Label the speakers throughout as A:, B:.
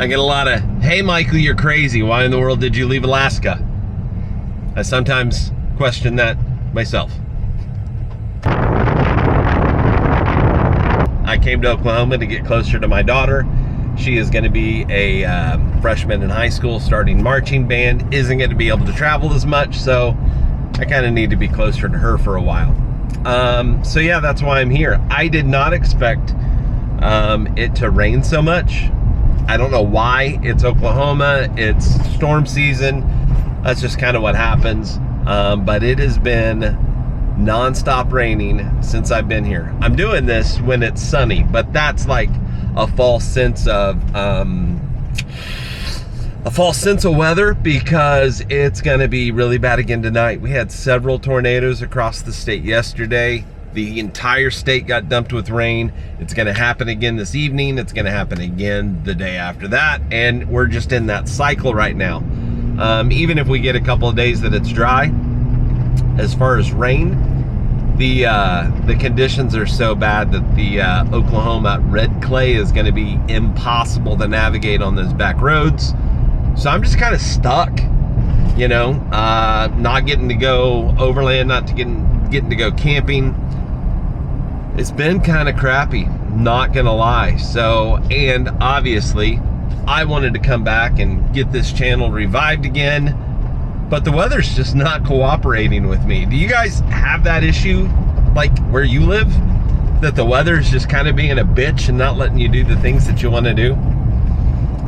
A: I get a lot of, hey Michael, you're crazy. Why in the world did you leave Alaska? I sometimes question that myself. I came to Oklahoma to get closer to my daughter. She is going to be a freshman in high school, starting marching band, isn't going to be able to travel as much, so I kind of need to be closer to her for a while. So yeah, that's why I'm here. I did not expect it to rain so much. I don't know why. It's Oklahoma, it's storm season. That's just kind of what happens. But it has been non-stop raining since I've been here. I'm doing this when it's sunny, but that's like a false sense of weather, because it's gonna be really bad again tonight. We had several tornadoes across the state yesterday. The entire state got dumped with rain. It's gonna happen again this evening. It's gonna happen again the day after that. And we're just in that cycle right now. Even if we get a couple of days that it's dry, as far as rain, the conditions are so bad that the Oklahoma red clay is gonna be impossible to navigate on those back roads. So I'm just kind of stuck, you know, not getting to go overland, not getting to go camping. It's been kind of crappy, not gonna lie. So, and obviously I wanted to come back and get this channel revived again, but the weather's just not cooperating with me. Do you guys have that issue, like where you live, that the weather's just kind of being a bitch and not letting you do the things that you want to do?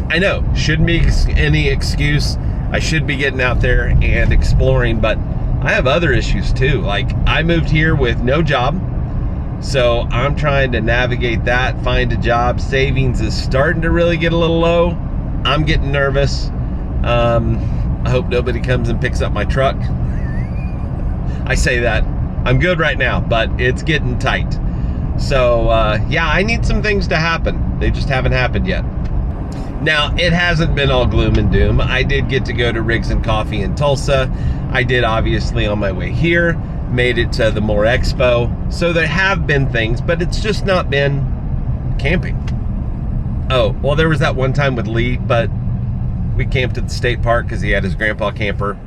A: I know, shouldn't be any excuse. I should be getting out there and exploring, but I have other issues too. Like, I moved here with no job, so I'm trying to navigate that, find a job. Savings is starting to really get a little low. I'm getting nervous. I hope nobody comes and picks up my truck. I say that, I'm good right now, but it's getting tight. So yeah, I need some things to happen. They just haven't happened yet. Now, it hasn't been all gloom and doom. I did get to go to Rigs and Coffee in Tulsa. I did, obviously, on my way here. Made it to the Moore Expo. So there have been things, but it's just not been camping. Oh, well, there was that one time with Lee, but we camped at the state park because he had his grandpa camper.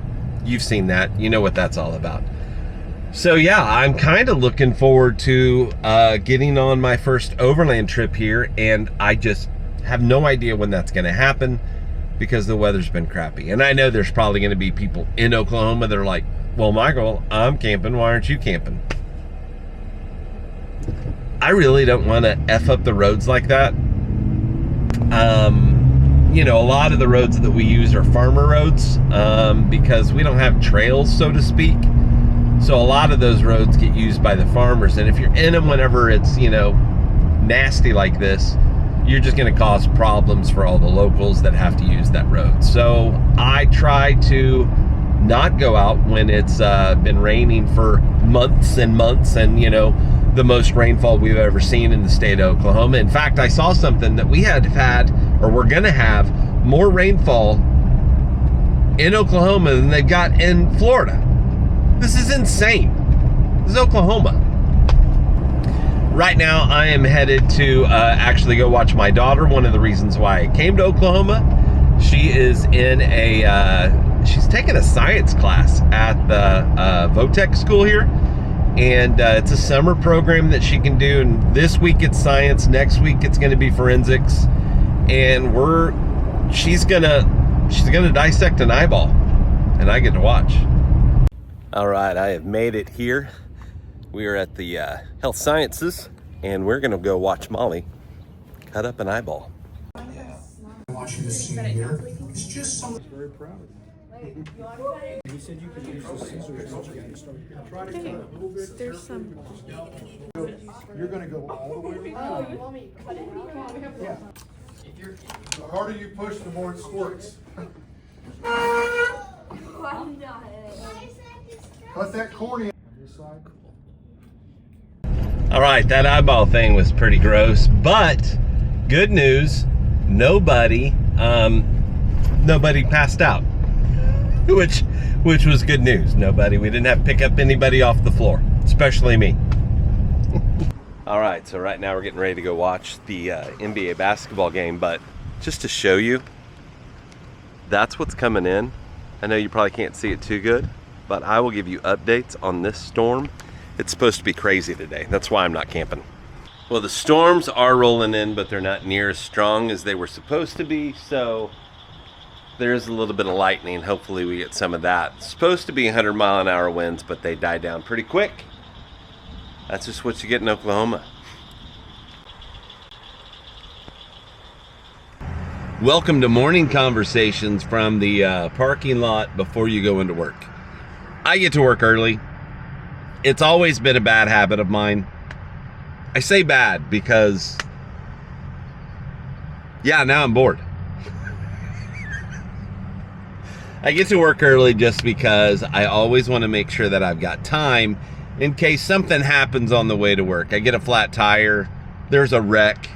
A: You've seen that. You know what that's all about. So yeah, I'm kind of looking forward to getting on my first overland trip here, and I just have no idea when that's going to happen because the weather's been crappy. And I know there's probably going to be people in Oklahoma that are like, well, Michael, I'm camping, why aren't you camping? I really don't want to F up the roads like that. You know, a lot of the roads that we use are farmer roads because we don't have trails, so to speak. So a lot of those roads get used by the farmers. And if you're in them whenever it's, you know, nasty like this, you're just going to cause problems for all the locals that have to use that road. So I try to not go out when it's been raining for months and months, and you know, the most rainfall we've ever seen in the state of Oklahoma. In fact, I saw something that we had or we're gonna have more rainfall in Oklahoma than they've got in Florida. This is insane. This is Oklahoma. Right now, I am headed to actually go watch my daughter. One of the reasons why I came to Oklahoma, she is in she's taking a science class at the Votech school here. And it's a summer program that she can do. And this week it's science, next week it's gonna be forensics. And she's gonna dissect an eyeball, and I get to watch. All right, I have made it here. We are at the health sciences, and we're gonna go watch Molly cut up an eyeball.
B: Watching this scene here, it's just so very proud. He said you could use the scissors.
C: There's some.
B: You're gonna go all the way around.
C: Oh, you want me to cut it out?
B: Yeah. The harder you push, the more it squirts. Cut that cornea.
A: All right, that eyeball thing was pretty gross, but good news, nobody passed out, which was good news. We didn't have to pick up anybody off the floor, especially me. All right, so right now we're getting ready to go watch the NBA basketball game, but just to show you, that's what's coming in. I know you probably can't see it too good, but I will give you updates on this storm. It's supposed to be crazy today. That's why I'm not camping. Well, the storms are rolling in, but they're not near as strong as they were supposed to be, so there is a little bit of lightning. Hopefully we get some of that. It's supposed to be 100-mile-an-hour winds, but they die down pretty quick. That's just what you get in Oklahoma. Welcome to morning conversations from the parking lot before you go into work. I get to work early. It's always been a bad habit of mine. I say bad because, yeah, now I'm bored. I get to work early just because I always want to make sure that I've got time in case something happens on the way to work. I get a flat tire, there's a wreck,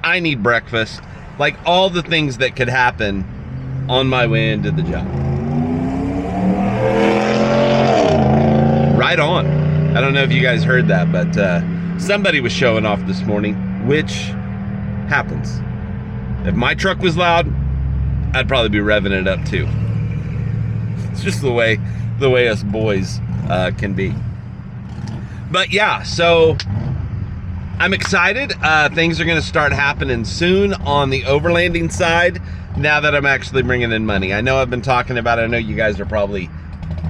A: I need breakfast, like all the things that could happen on my way into the job. Right on. I don't know if you guys heard that, but somebody was showing off this morning, which happens. If my truck was loud, I'd probably be revving it up too. It's just the way us boys can be. But yeah, so I'm excited. Things are going to start happening soon on the overlanding side now that I'm actually bringing in money. I know I've been talking about it. I know you guys are probably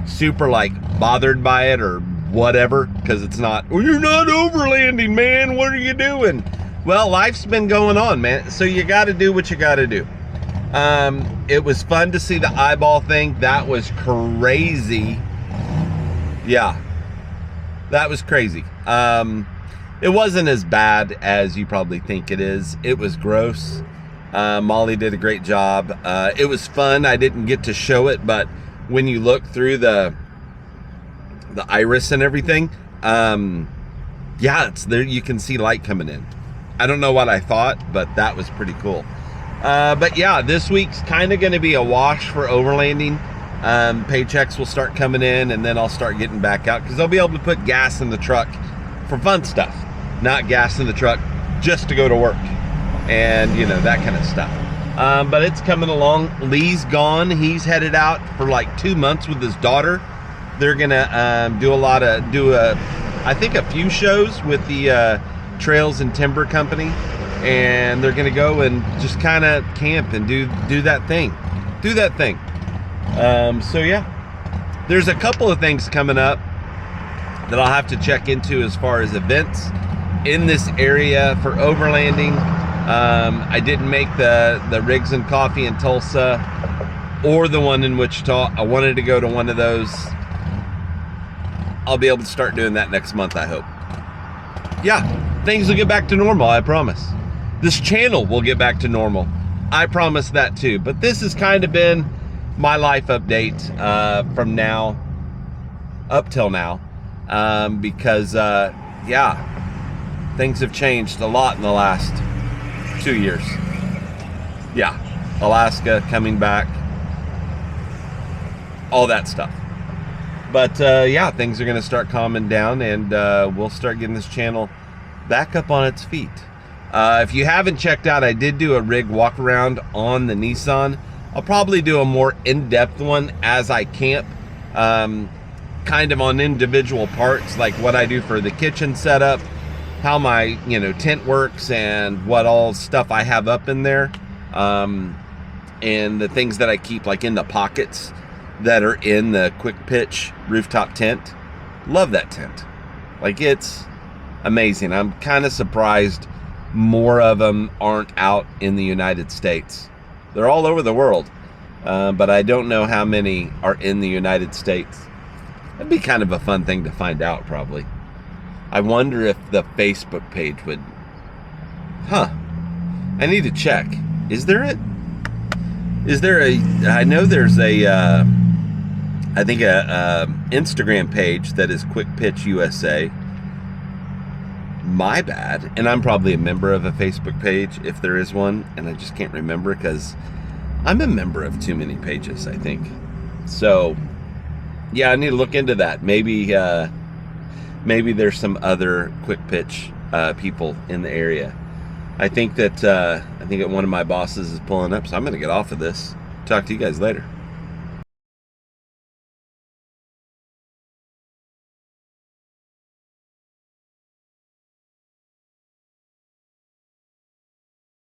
A: super like bothered by it or whatever, because it's not, well, you're not overlanding, man. What are you doing? Well, life's been going on, man. So you got to do what you got to do. It was fun to see the eyeball thing. That was crazy. Yeah, that was crazy. It wasn't as bad as you probably think it is. It was gross. Molly did a great job. It was fun. I didn't get to show it, but when you look through the iris and everything, yeah, it's there. You can see light coming in. I don't know what I thought, but that was pretty cool. But yeah, this week's kind of going to be a wash for overlanding. Paychecks will start coming in, and then I'll start getting back out because I'll be able to put gas in the truck for fun stuff, not gas in the truck just to go to work and, you know, that kind of stuff. But it's coming along. Lee's gone. He's headed out for like 2 months with his daughter. They're gonna I think a few shows with the Trails and Timber Company, and they're gonna go and just kind of camp and do that thing. So yeah, there's a couple of things coming up that I'll have to check into as far as events in this area for overlanding. I didn't make the Rigs and Coffee in Tulsa or the one in Wichita. I wanted to go to one of those. I'll be able to start doing that next month, I hope. Yeah, things will get back to normal, I promise. This channel will get back to normal. I promise that too. But this has kind of been my life update from now up till now. Because, yeah, things have changed a lot in the last 2 years. Yeah, Alaska, coming back, all that stuff. But yeah, things are going to start calming down, and we'll start getting this channel back up on its feet. If you haven't checked out, I did do a rig walk around on the Nissan. I'll probably do a more in-depth one as I camp, kind of on individual parts, like what I do for the kitchen setup, how my tent works, and what all stuff I have up in there, and the things that I keep like in the pockets that are in the quick pitch rooftop tent. Love that tent. Like, it's amazing. I'm kind of surprised more of them aren't out in the United States. They're all over the world, but I don't know how many are in the United States. That'd be kind of a fun thing to find out, probably. I wonder if the Facebook page would... I need to check. Is there a... I know there's a... I think a Instagram page that is Quick Pitch USA. My bad. And I'm probably a member of a Facebook page, if there is one, and I just can't remember because I'm a member of too many pages, I think. So, yeah, I need to look into that. Maybe there's some other Quick Pitch people in the area. I think that one of my bosses is pulling up, so I'm going to get off of this. Talk to you guys later.